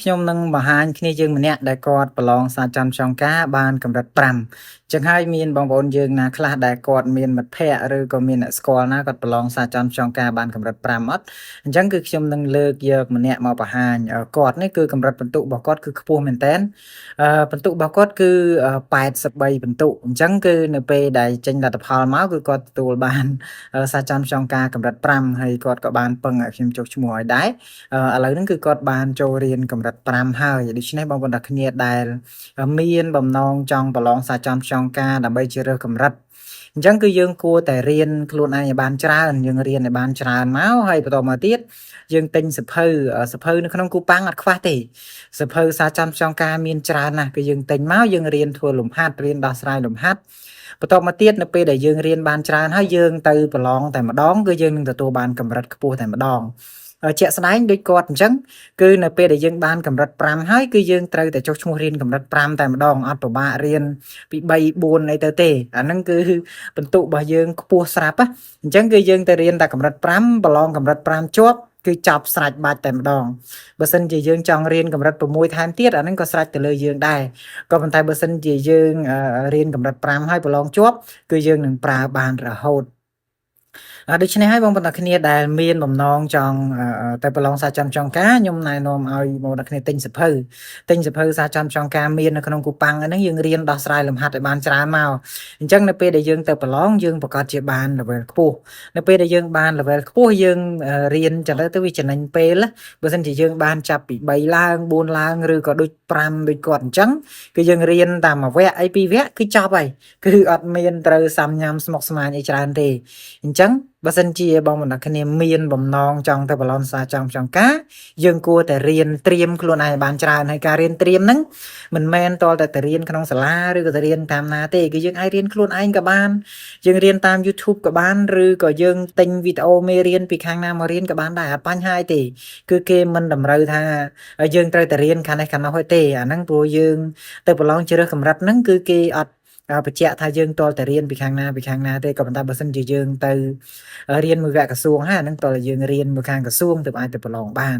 ខ្ញុំនឹងបង្ហាញគ្នាយើងម្នាក់ដែលគាត់ប្រឡងសារចំចុងការបានកម្រិត5ចឹងហើយមានបងប្អូនយើងណាខ្លះដែលគាត់មានមិត្តភ័ក្តិឬក៏មានអ្នកស្គាល់ណាគាត់ប្រឡងសារចំចុងការបានកម្រិត5អត់អញ្ចឹងគឺខ្ញុំនឹងលើកយកម្នាក់មកបង្ហាញគាត់នេះគឺកម្រិតបន្ទុករបស់គាត់គឺខ្ពស់មែនតើបន្ទុករបស់គាត់គឺ83បន្ទុកអញ្ចឹងគឺនៅពេលដែលចេញលទ្ធផលមកគឺគាត់ទទួលបានសារចំចុងការកម្រិត5ហើយគាត់ក៏បានពឹងឲ្យខ្ញុំចុះឈ្មោះឲ្យដែរឥឡូវហ្នឹងគឺគាត់បានចូលរៀនកម្រិត5ហើយដូច្នេះបងប្អូនទាំងគ្នាដែលមានបំណងចង់ប្រឡងសារចំចុងការដើម្បីជ្រើសរើសកម្រិតអញ្ចឹងគឺយើងគួរតែរៀនខ្លួនឯងឲ្យបានច្រើនយើងរៀនឲ្យបានច្រើនមកហើយបន្តមកទៀតយើងទិញសភៅនៅក្នុងគូប៉ាំងអត់ខ្វះទេសភៅសារចំចុងការមានច្រើនណាស់គឺយើងទិញមកយើងរៀនធ្វើលំហាត់រៀនដោះស្រាយលំហាត់បន្តមកទៀតនៅពេលដែលយើងរៀនបានច្រើនហើយយើងទៅប្រឡងតែម្ដងគឺយើងនឹងទទួលបានកម្រិតខ្ពស់តែម្ដងជាក់ស្ដែងដូចគាត់អញ្ចឹងគឺនៅពេលដែលយើងបានកម្រិត5ហើយគឺយើងត្រូវតែចុះឈ្មោះរៀនកម្រិត5តែម្ដងអត់ពិបាករៀនពី3 4អីទៅទេអាហ្នឹងគឺបន្ទុករបស់យើងខ្ពស់ស្រាប់ណាអញ្ចឹងគឺយើងទៅរៀនតែកម្រិត5ប្រឡងកម្រិត5ជាប់គឺចប់ស្រេចបាច់តែម្ដងបើសិនជាយើងចង់រៀនកម្រិត6ថែមទៀតអាហ្នឹងក៏ស្រេចទៅលើយើងដែរក៏ប៉ុន្តែបើសិនជាយើងរៀនកម្រិត5ហើយប្រឡងជាប់គឺយើងនឹងប្រើបានរហូតដូច្នេះហើយបងប្អូនទាំងគ្នាដែលមានបំណងចង់ទៅប្រឡងសារចំចុងការខ្ញុំណែនាំឲ្យបងប្អូនទាំងគ្នាទិញសភៅសារចំចុងការមាននៅក្នុងគូប៉ាំងហ្នឹងយើងរៀនដោះស្រាយលំហាត់ឲ្យបានច្រើនមកអញ្ចឹងនៅពេលដែលយើងទៅប្រឡងយើងប្រកាសជាបាន level ខ្ពស់នៅពេលដែលយើងបាន level ខ្ពស់យើងរៀនចឹងទៅវាចំណេញពេលបើមិនជាយើងបានចាប់ពី3ឡើង4ឡើងឬក៏ដូច5ដូចគាត់អញ្ចឹងគឺយើងរៀនតាមមួយវគ្គអី2វគ្គគឺចប់ហើយគឺអត់មានត្រូវសាំញ៉ាំស្មុគស្មាញអីច្រើនទេអញ្ចឹងបើសិនជាបងប្អូនអ្នកគ្នាមានបំណងចង់ទៅប្រឡងសារចំចុងការយើងគួរតែរៀនត្រៀមខ្លួនឯងបានច្រើនហើយការរៀនត្រៀមហ្នឹងមិនមែនតលតែរៀនក្នុងសាលាឬក៏ទៅរៀនតាមណាទេគឺយើងអាចរៀនខ្លួនឯងក៏បានយើងរៀនតាម YouTube ក៏បានឬក៏យើងទិញវីដេអូមេរៀនពីខាងណាមករៀនក៏បានដែរអត់បញ្ហាទេគឺគេមិនតម្រូវថាយើងត្រូវតែរៀនខាងនេះខាងនោះទេអាហ្នឹងព្រោះយើងទៅប្រឡងជ្រើសកម្រិតហ្នឹងគឺគេអត់បញ្ជាក់ថាយើងតលតែរៀនពីខាងណាទេក៏ប៉ុន្តែបើសិនជាយើងទៅរៀនមួយវគ្គក្រសួងហើយអាហ្នឹងតលតែយើងរៀនមួយខាងក្រសួងទើបអាចទៅប្រឡងបាន